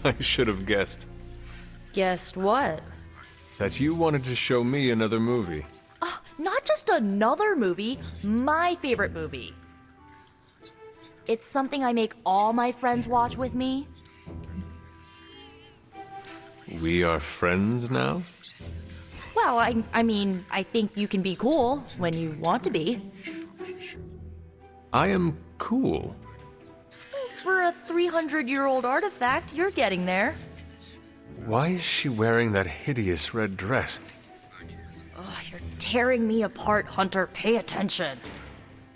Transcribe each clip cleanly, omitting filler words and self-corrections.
I should have guessed Guessed what? that you wanted to show me another movie. Not just another movie, my favorite movie. It's something I make all my friends watch with me. We are friends now? Well, I mean, I think you can be cool when you want to be. I am cool. For a 300-year-old artifact, you're getting there. Why is she wearing that hideous red dress? You're tearing me apart, Hunter. Pay attention.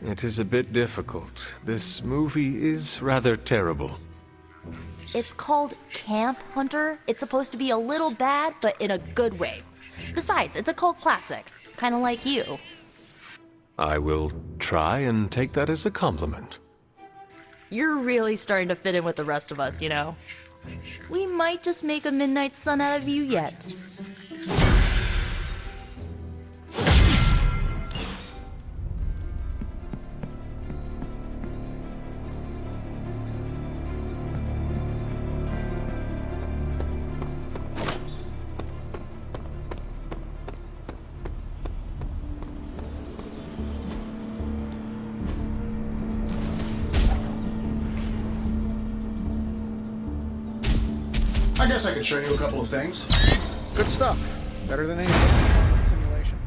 It is a bit difficult. This movie is rather terrible. It's called Camp Hunter. It's supposed to be a little bad, but in a good way. Besides, it's a cult classic, kind of like you. I will try and take that as a compliment. You're really starting to fit in with the rest of us, you know? We might just make a Midnight Sun out of you yet. I guess I could show you a couple of things. Good stuff. Better than anything. Simulation.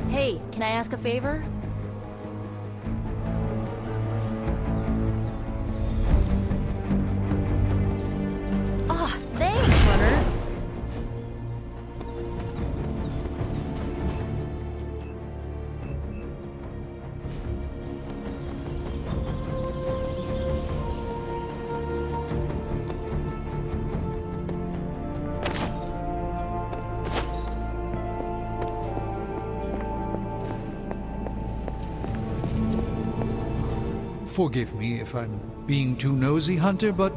Hey, can I ask a favor? Thanks, Hunter. Forgive me if I'm being too nosy, Hunter, but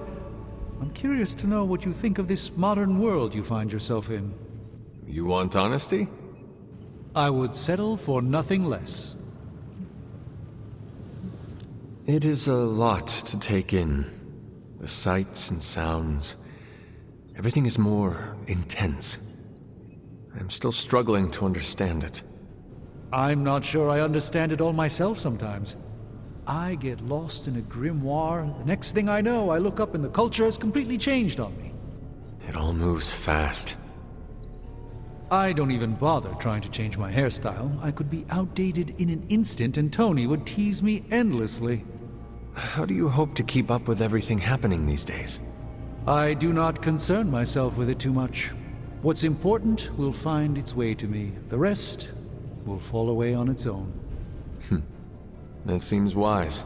I'm curious to know what you think of this modern world you find yourself in. You want honesty? I would settle for nothing less. It is a lot to take in. The sights and sounds. Everything is more intense. I'm still struggling to understand it. I'm not sure I understand it all myself sometimes. I get lost in a grimoire. The next thing I know, I look up and the culture has completely changed on me. It all moves fast. I don't even bother trying to change my hairstyle. I could be outdated in an instant and Tony would tease me endlessly. How do you hope to keep up with everything happening these days? I do not concern myself with it too much. What's important will find its way to me. The rest will fall away on its own. That seems wise.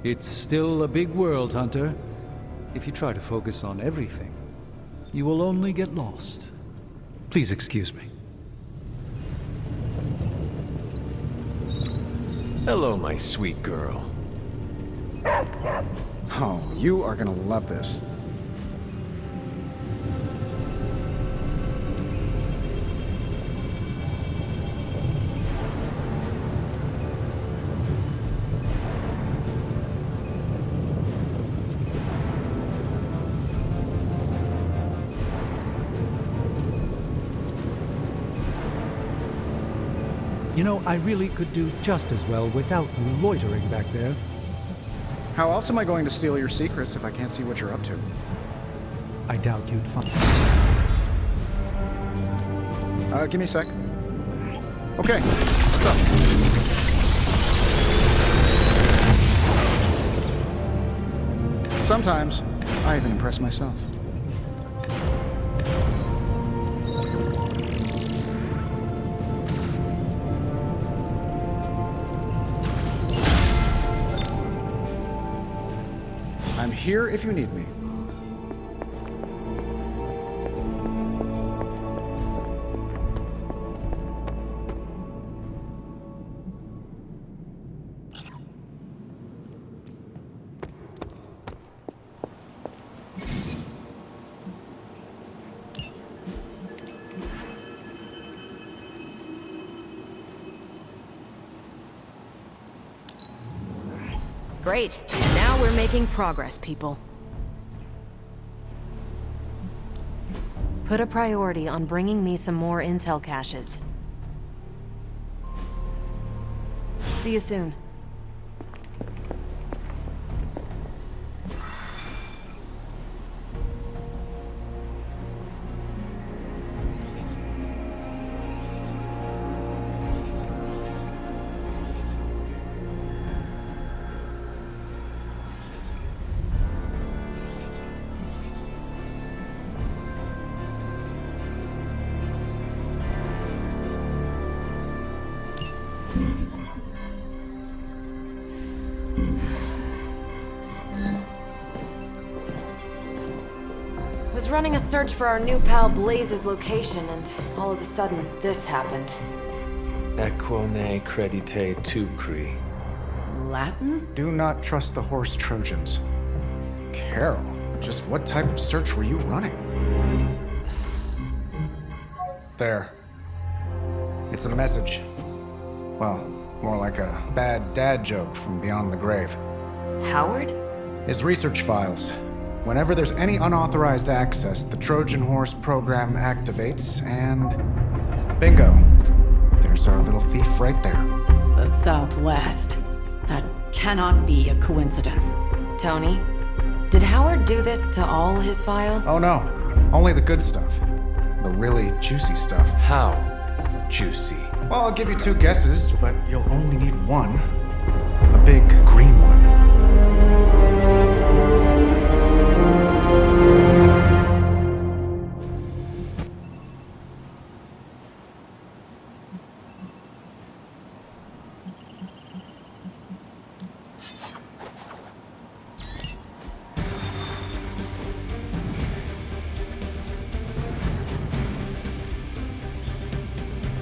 It's still a big world, Hunter. If you try to focus on everything, you will only get lost. Please excuse me. Hello, my sweet girl. Oh, you are gonna love this. You know, I really could do just as well without you loitering back there. How else am I going to steal your secrets if I can't see what you're up to? I doubt you'd find... Give me a sec. Okay, what's up? Sometimes, I even impress myself. I'm here if you need me. Great. Now we're making progress, people. Put a priority on bringing me some more intel caches. See you soon. Was running a search for our new pal Blaze's location, and all of a sudden, this happened. Equone credite tucri. Latin? Do not trust the horse Trojans. Carol, just what type of search were you running? There. It's a message. Well, more like a bad dad joke from beyond the grave. Howard? His research files. Whenever there's any unauthorized access, the Trojan Horse program activates, and bingo. There's our little thief right there. The Southwest. That cannot be a coincidence. Tony? Did Howard do this to all his files? Oh no, only the good stuff. The really juicy stuff. How juicy? Well, I'll give you two guesses, but you'll only need one. A big green one.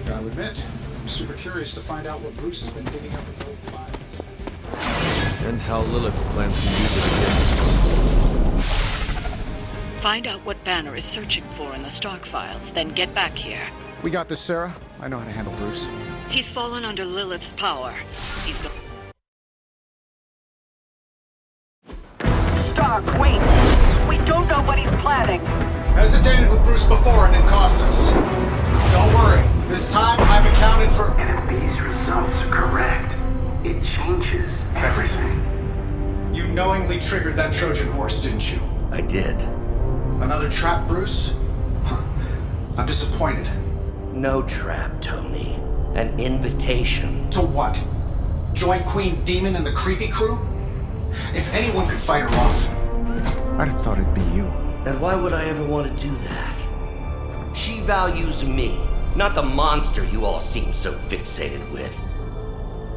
Gotta admit, I'm super curious to find out what Bruce has been digging up in the old files. And how Lilith plans to use it against us. Find out what Banner is searching for in the Stark files, then get back here. We got this, Sarah. I know how to handle Bruce. He's fallen under Lilith's power. He's the... Stark, wait! We don't know what he's planning. Hesitated with Bruce before and it cost us. Don't worry. This time I've accounted for... And if these results are correct, it changes everything. You knowingly triggered that Trojan horse, didn't you? I did. Another trap, Bruce? Huh. I'm disappointed. No trap, Tony. An invitation. To what? Join Queen Demon and the creepy crew? If anyone could fight her off, I'd have thought it'd be you. And why would I ever want to do that? She values me, not the monster you all seem so fixated with.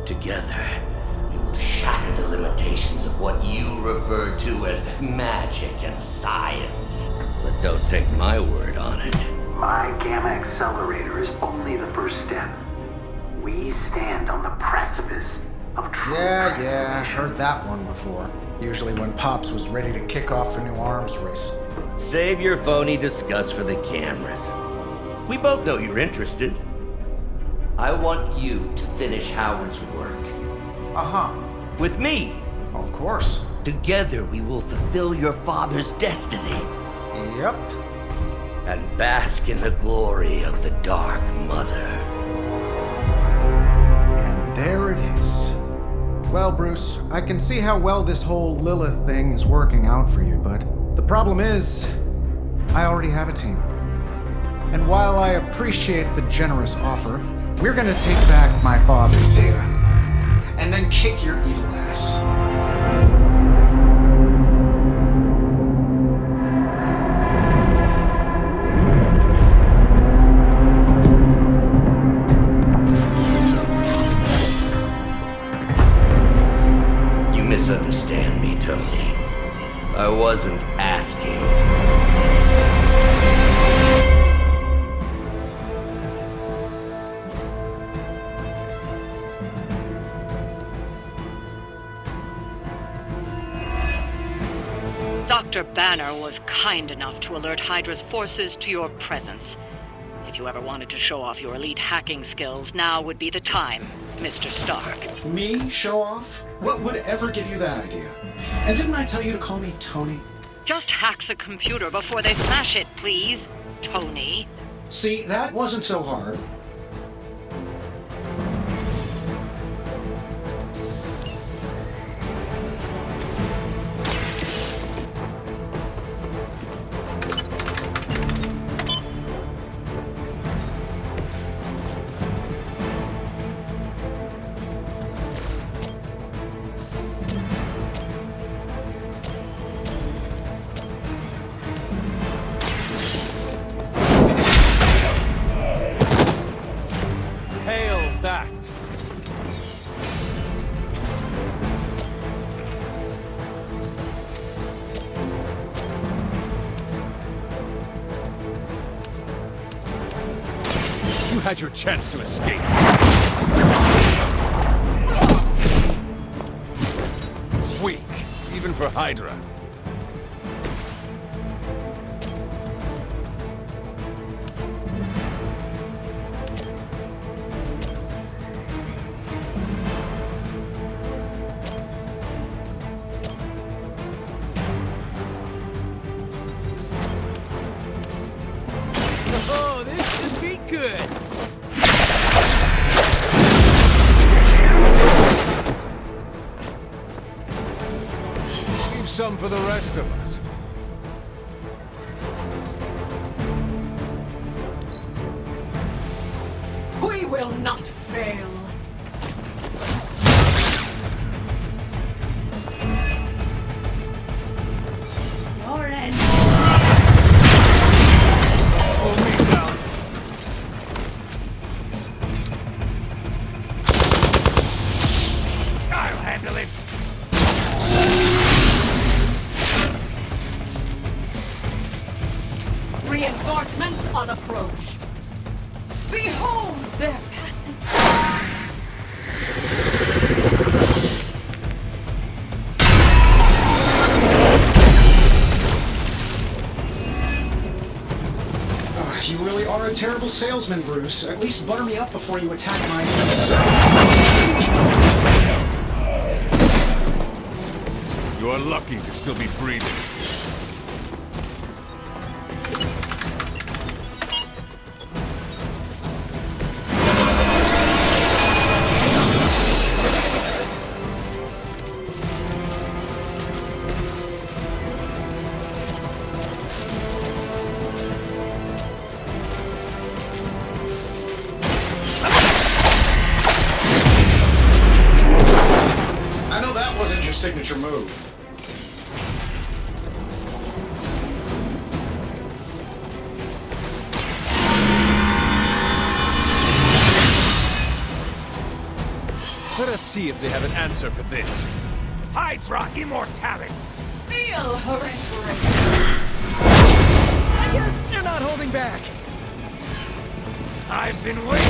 Together, we will shatter the limitations of what you refer to as magic and science. But don't take my word on it. My Gamma Accelerator is only the first step. We stand on the precipice of true Yeah, heard that one before. Usually when Pops was ready to kick off a new arms race. Save your phony disgust for the cameras. We both know you're interested. I want you to finish Howard's work. Uh-huh. With me. Of course. Together we will fulfill your father's destiny. Yep. And bask in the glory of the Dark Mother. And there it is. Well, Bruce, I can see how well this whole Lilith thing is working out for you, but the problem is, I already have a team. And while I appreciate the generous offer, we're gonna take back my father's data, and then kick your evil ass. You misunderstand me, Tony. I wasn't asking. Dr. Banner was kind enough to alert Hydra's forces to your presence. If If you ever wanted to show off your elite hacking skills, now would be the time, Mr. Stark. Me? Show off? What would ever give you that idea? And didn't I tell you to call me Tony? Just hack the computer before they smash it, please, Tony. See, that wasn't so hard. You had your chance to escape. It's weak, even for Hydra. Oh, this should be good. Leave some for the rest of us. We will not fail. Your end. Slow me down. I'll handle it. Reinforcements on approach. Behold their passage. You really are a terrible salesman, Bruce. At least butter me up before you attack my... You are lucky to still be breathing. I know that wasn't your signature move. Let us see if they have an answer for this. Hydra Immortalis! Feel her embrace. I guess they're not holding back. I've been waiting.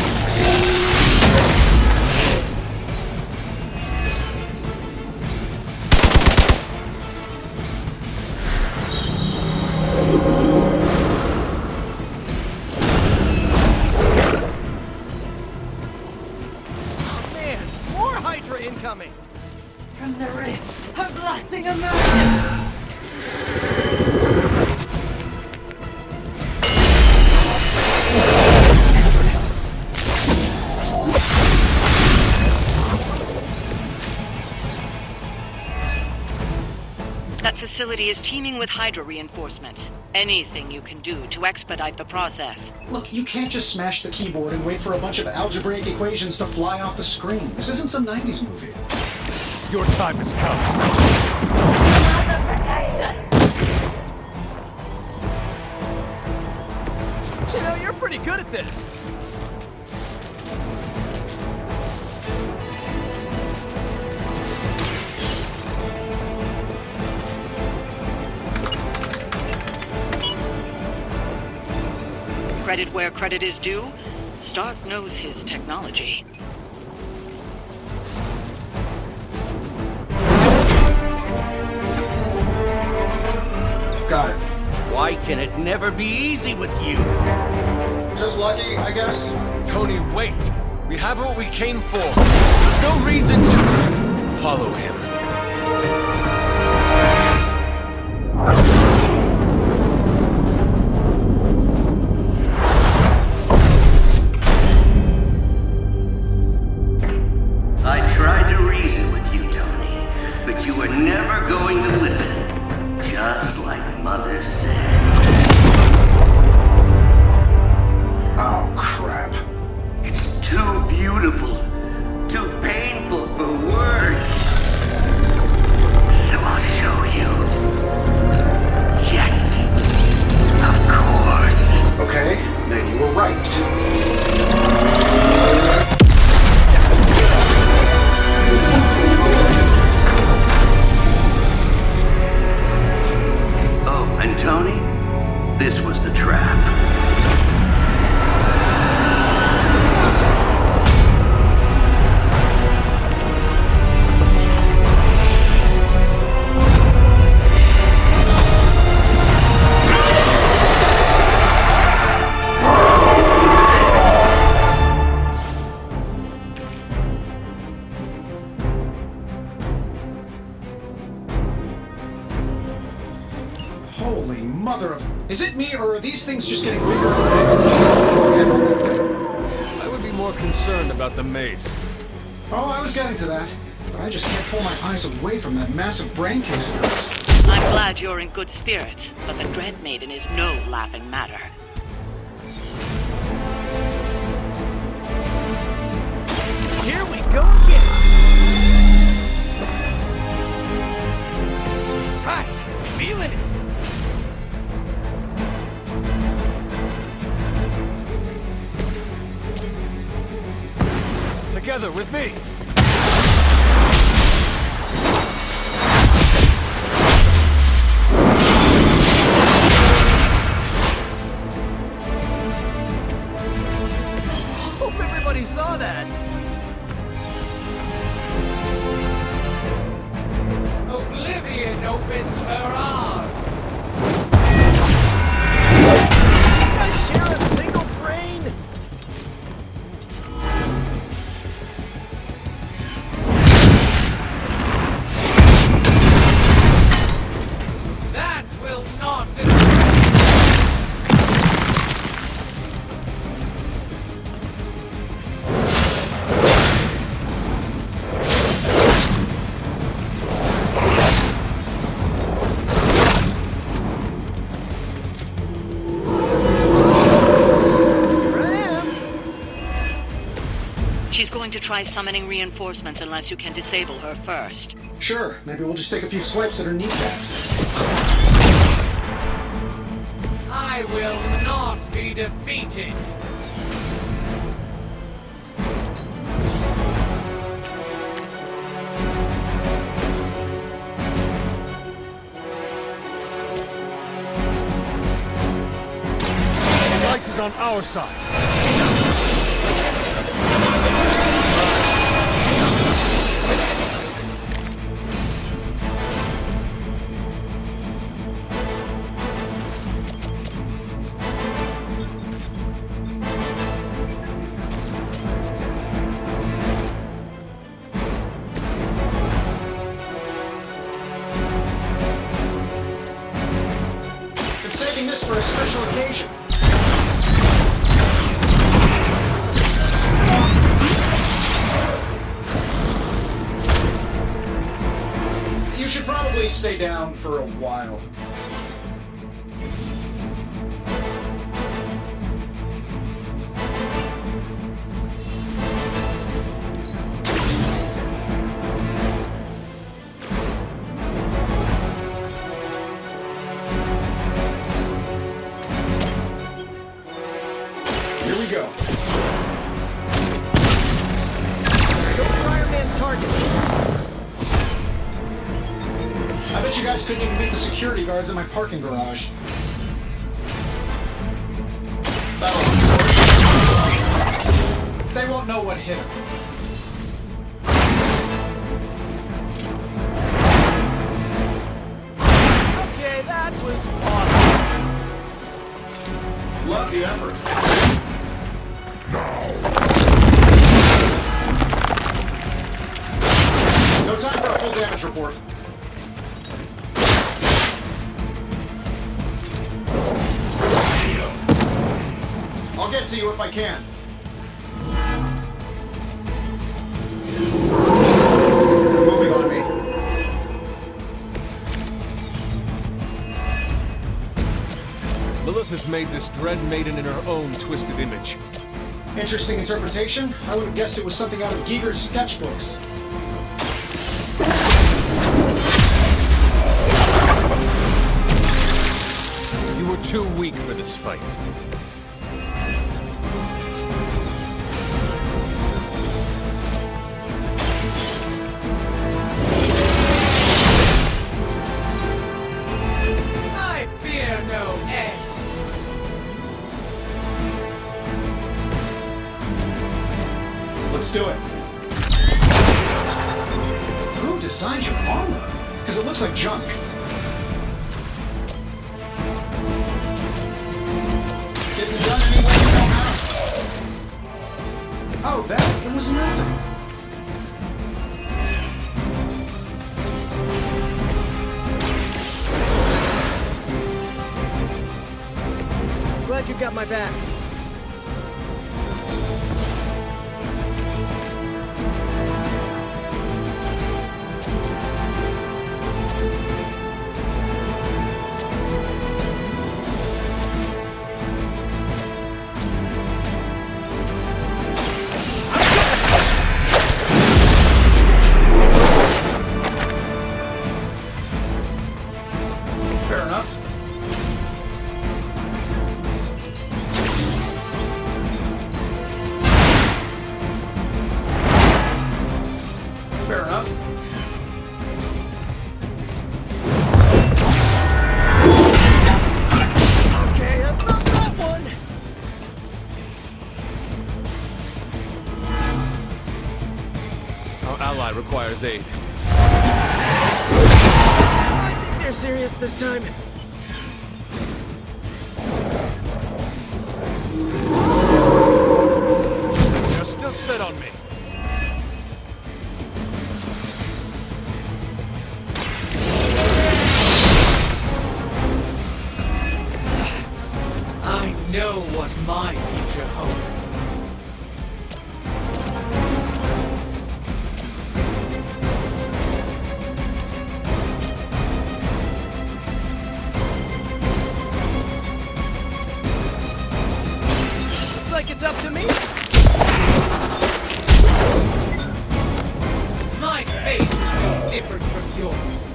Oh man, more Hydra incoming. From the rift, her blessing emerges. That facility is teeming with Hydra reinforcements. Anything you can do to expedite the process. Look, you can't just smash the keyboard and wait for a bunch of algebraic equations to fly off the screen. This isn't some 90s movie. Your time has come. Mother protects us. You know, you're pretty good at this. Credit where credit is due, Stark knows his technology. Got it. Why can it never be easy with you? Just lucky, I guess. Tony, wait! We have what we came for. There's no reason to follow him. I tried to reason with you, Tony, but you were never going to listen. Just like Mother said. Oh, crap. It's too beautiful, too painful for words. So I'll show you. Yes, of course. Okay, then you were right. Oh, and Tony, this was the trap. Holy mother of... Is it me, or are these things just getting bigger and bigger? I would be more concerned about the maze. Oh, I was getting to that. But I just can't pull my eyes away from that massive brain case of yours. I'm glad you're in good spirits, but the Dread Maiden is no laughing matter. Here we go again! Right, feeling it! Together with me! Hope everybody saw that! Oblivion opens her arms! You guys share a single brain? That will not She's going to try summoning reinforcements unless you can disable her first. Sure, maybe we'll just take a few swipes at her kneecaps. I will not be defeated! The light is on our side. Been saving this for a special occasion. You should probably stay down for a while. Here we go. Don't Iron Man's target! I bet you guys couldn't even beat the security guards in my parking garage. They won't know what hit them. Okay, that was awesome! Love the effort. full damage report. I'll get to you if I can. Moving on me. Lilith has made this Dread Maiden in her own twisted image. Interesting interpretation. I would have guessed it was something out of Giger's sketchbooks. You were too weak for this fight. I fear no end. Let's do it. Who designed your armor? Because it looks like junk. Getting done any way you know how. Oh, that? It was nothing. Glad you got my back. Fair enough. Fair enough. Okay, that's not that one. Our ally requires aid. I think they're serious this time. They're still set on me. I know what my future holds. Looks like it's up to me. My fate is no different from yours.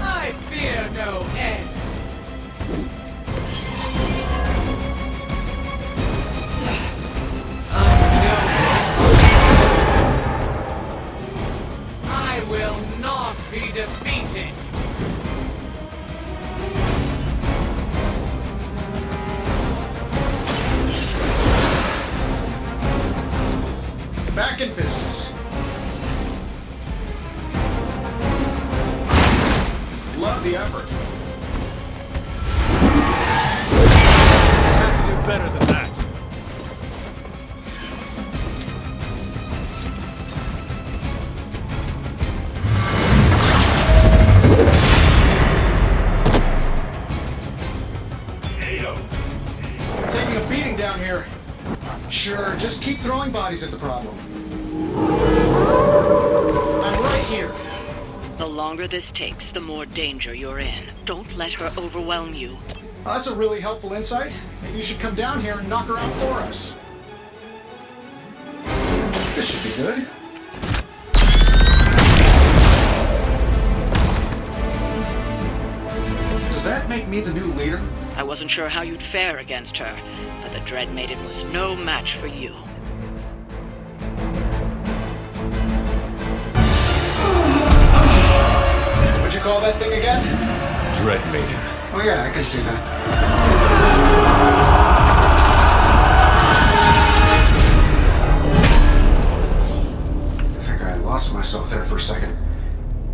I fear no end. I will not be defeated. Back in business. Love the effort. Have to do better than that. Taking a beating down here. Sure, just keep throwing bodies at the problem. I'm right here. The longer this takes, the more danger you're in. Don't let her overwhelm you. That's a really helpful insight. Maybe you should come down here and knock her out for us. This should be good. Does that make me the new leader? I wasn't sure how you'd fare against her, but the Dread Maiden was no match for you. What'd you call that thing again? Dread Maiden. Oh yeah, I can see that. I think I lost myself there for a second.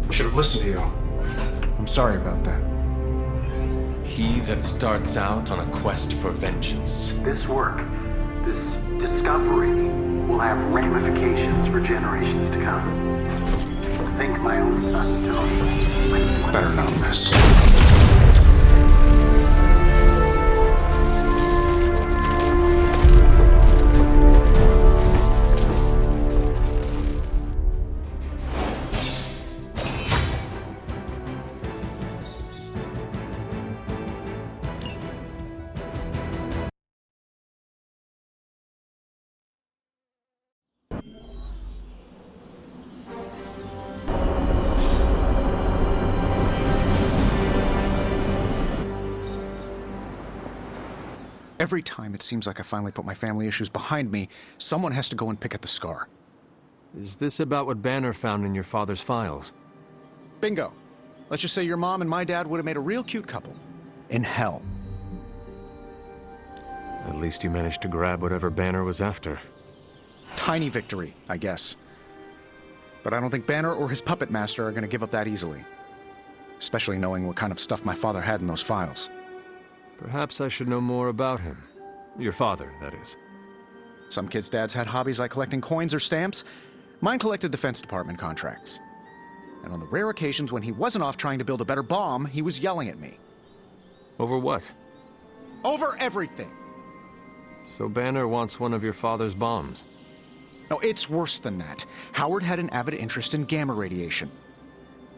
I should have listened to you. I'm sorry about that. He that starts out on a quest for vengeance. This work, this discovery, will have ramifications for generations to come. Think my own son, Tony. Better not miss. Every time it seems like I finally put my family issues behind me, someone has to go and pick at the scar. Is this about what Banner found in your father's files? Bingo. Let's just say your mom and my dad would have made a real cute couple. In hell. At least you managed to grab whatever Banner was after. Tiny victory, I guess. But I don't think Banner or his puppet master are going to give up that easily. Especially knowing what kind of stuff my father had in those files. Perhaps I should know more about him. Your father, that is. Some kids' dads had hobbies like collecting coins or stamps. Mine collected Defense Department contracts. And on the rare occasions when he wasn't off trying to build a better bomb, he was yelling at me. Over what? Over everything! So Banner wants one of your father's bombs. No, it's worse than that. Howard had an avid interest in gamma radiation.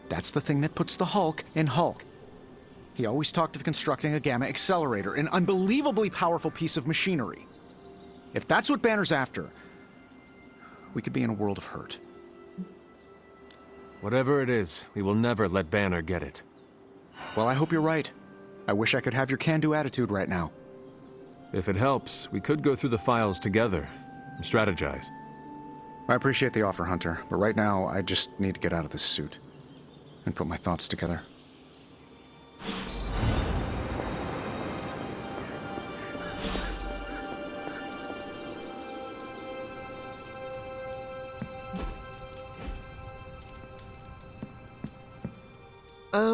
That's the thing that puts the Hulk in Hulk. He always talked of constructing a gamma accelerator, an unbelievably powerful piece of machinery. If that's what Banner's after, we could be in a world of hurt. Whatever it is, we will never let Banner get it. Well, I hope you're right. I wish I could have your can-do attitude right now. If it helps, we could go through the files together and strategize. I appreciate the offer, Hunter, but right now I just need to get out of this suit and put my thoughts together.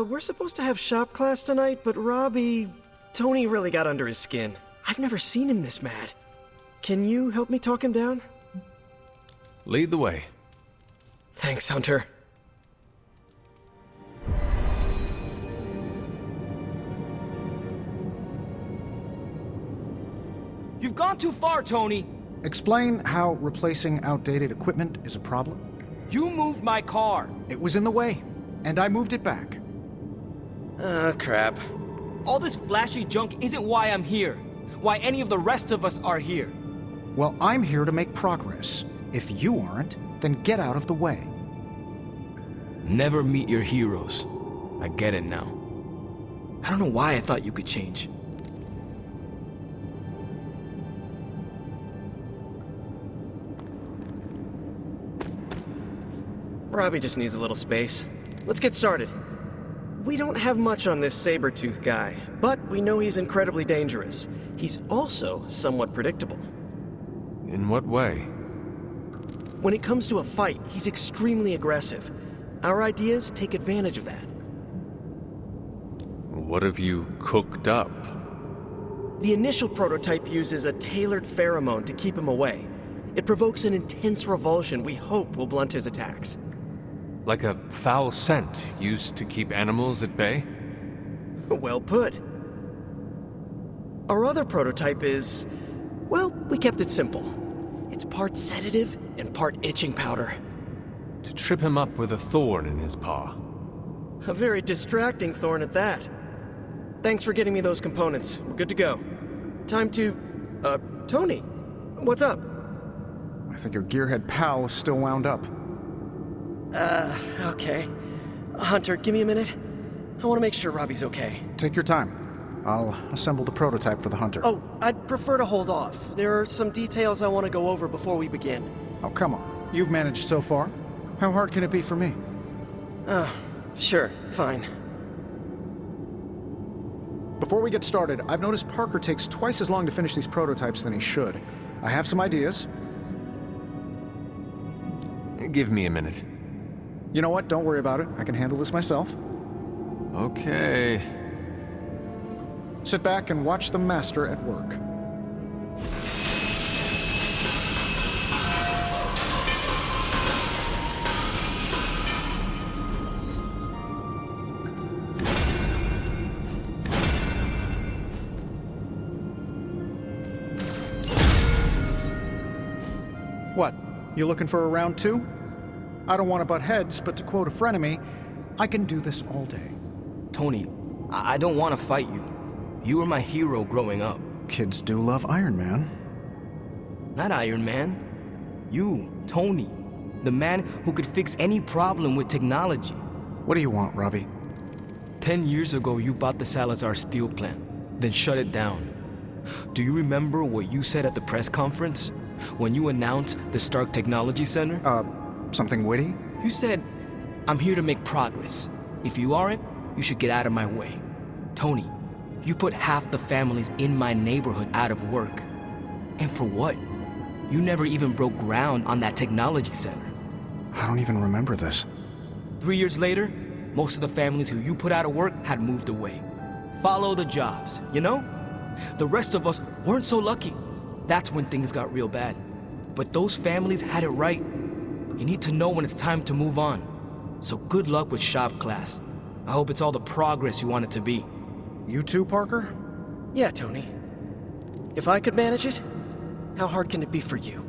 We're supposed to have shop class tonight, but Tony really got under his skin. I've never seen him this mad. Can you help me talk him down? Lead the way. Thanks, Hunter. You've gone too far, Tony! Explain how replacing outdated equipment is a problem. You moved my car! It was in the way, and I moved it back. Crap. All this flashy junk isn't why I'm here. Why any of the rest of us are here. Well, I'm here to make progress. If you aren't, then get out of the way. Never meet your heroes. I get it now. I don't know why I thought you could change. Robbie just needs a little space. Let's get started. We don't have much on this Sabretooth guy, but we know he's incredibly dangerous. He's also somewhat predictable. In what way? When it comes to a fight, he's extremely aggressive. Our ideas take advantage of that. What have you cooked up? The initial prototype uses a tailored pheromone to keep him away. It provokes an intense revulsion we hope will blunt his attacks. Like a foul scent used to keep animals at bay? Well put. Our other prototype is... well, we kept it simple. It's part sedative and part itching powder. To trip him up with a thorn in his paw. A very distracting thorn at that. Thanks for getting me those components. We're good to go. Time to... Tony, what's up? I think your gearhead pal is still wound up. Okay. Hunter, give me a minute. I want to make sure Robbie's okay. Take your time. I'll assemble the prototype for the Hunter. Oh, I'd prefer to hold off. There are some details I want to go over before we begin. Oh, come on. You've managed so far. How hard can it be for me? Sure, fine. Before we get started, I've noticed Parker takes twice as long to finish these prototypes than he should. I have some ideas. Give me a minute. You know what? Don't worry about it. I can handle this myself. Okay. Sit back and watch the master at work. What? You looking for a round two? I don't want to butt heads, but to quote a frenemy, I can do this all day. Tony, I don't want to fight you. You were my hero growing up. Kids do love Iron Man. Not Iron Man. You, Tony. The man who could fix any problem with technology. What do you want, Robbie? 10 years ago, you bought the Salazar steel plant, then shut it down. Do you remember what you said at the press conference? When you announced the Stark Technology Center? Something witty? You said, I'm here to make progress. If you aren't, you should get out of my way. Tony, you put half the families in my neighborhood out of work. And for what? You never even broke ground on that technology center. I don't even remember this. 3 years later, most of the families who you put out of work had moved away. Follow the jobs, you know? The rest of us weren't so lucky. That's when things got real bad. But those families had it right. You need to know when it's time to move on. So good luck with shop class. I hope it's all the progress you want it to be. You too, Parker? Yeah, Tony. If I could manage it, how hard can it be for you?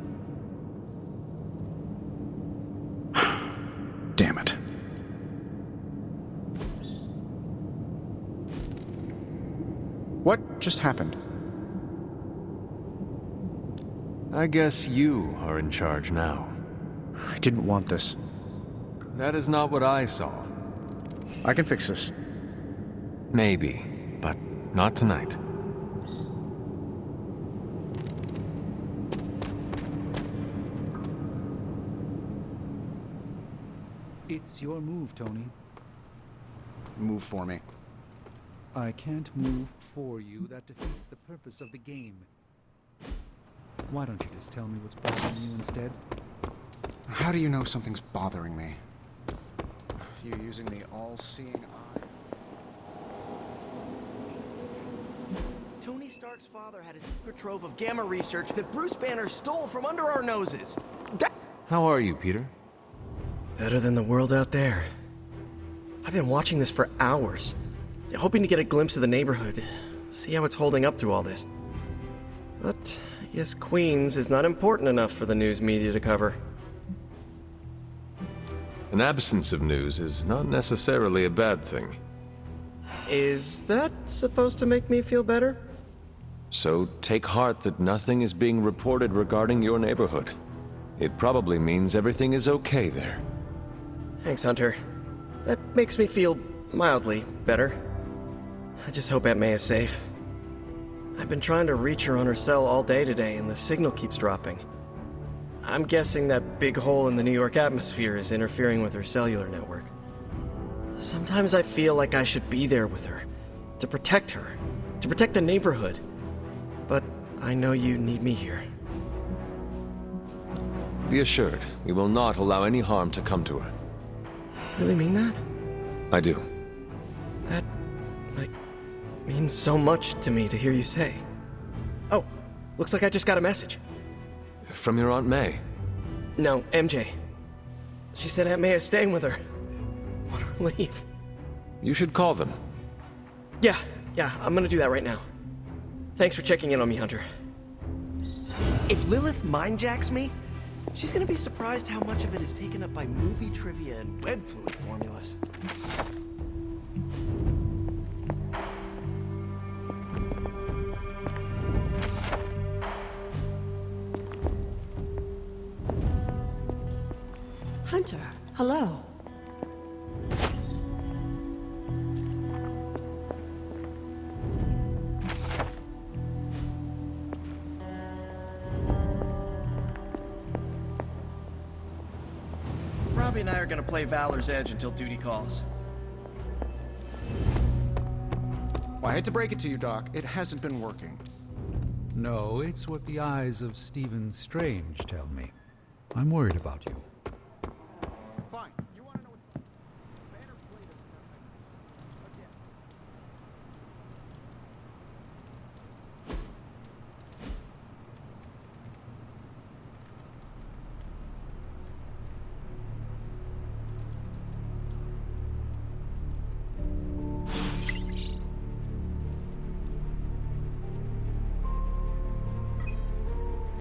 Damn it. What just happened? I guess you are in charge now. I didn't want this. That is not what I saw. I can fix this. Maybe, but not tonight. It's your move, Tony. Move for me. I can't move for you. That defeats the purpose of the game. Why don't you just tell me what's bothering you instead? How do you know something's bothering me? You using the all-seeing eye? Tony Stark's father had a secret trove of gamma research that Bruce Banner stole from under our noses. How are you, Peter? Better than the world out there. I've been watching this for hours, hoping to get a glimpse of the neighborhood, see how it's holding up through all this. But I guess Queens is not important enough for the news media to cover. An absence of news is not necessarily a bad thing. Is that supposed to make me feel better? So take heart that nothing is being reported regarding your neighborhood. It probably means everything is okay there. Thanks, Hunter. That makes me feel mildly better. I just hope Aunt May is safe. I've been trying to reach her on her cell all day today, and the signal keeps dropping. I'm guessing that big hole in the New York atmosphere is interfering with her cellular network. Sometimes I feel like I should be there with her, to protect the neighborhood. But I know you need me here. Be assured, we will not allow any harm to come to her. Really mean that? I do. That, means so much to me to hear you say. Oh, looks like I just got a message. From your Aunt May? No, MJ. She said Aunt May is staying with her. What a relief. You should call them. Yeah, I'm gonna do that right now. Thanks for checking in on me, Hunter. If Lilith mindjacks me, she's gonna be surprised how much of it is taken up by movie trivia and web fluid formulas. Hunter, hello. Robbie and I are gonna play Valor's Edge until duty calls. Well, I hate to break it to you, Doc. It hasn't been working. No, it's what the eyes of Stephen Strange tell me. I'm worried about you.